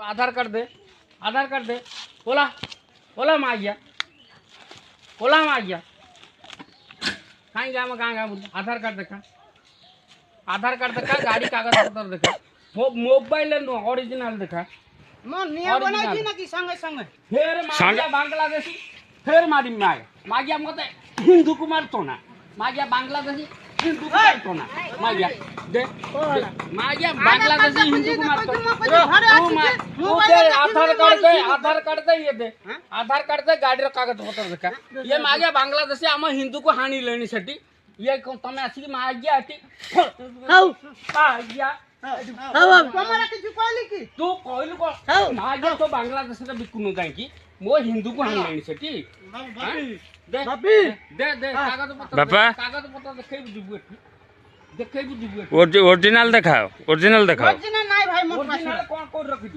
आधार card दे बोला बोला मागिया कहीं गया मैं कहाँ गया आधार कार्ड देखा गाड़ी कागज पत्र देखा मोबाइल ओरिजिनल देखा फिर मागिया बांग्लादेशी फिर मागिया मत हिंदू को मारतो ना मागिया बांग्लादेशी हिंदू को मारतो ना मागिया बांग्लादेशी हिंदू को मारतो तू दे आधार कार्ड दे ये दे आधार कार्ड दे गाड़ी कागज पत्र देखा ये मागिया बांग्लादेशी आम हिंदू को हानि लेनी साठी ये तमे आसी मागिया तू कहलु को मागिया तो बांग्लादेश रे बिकुनु काई मो हिंदू को हानि लेनी साठी दे कागज पत्र देखेबु ओरिजिनल दिखाओ ओरिजिनल नहीं भाई ओरिजिनल कौन रखी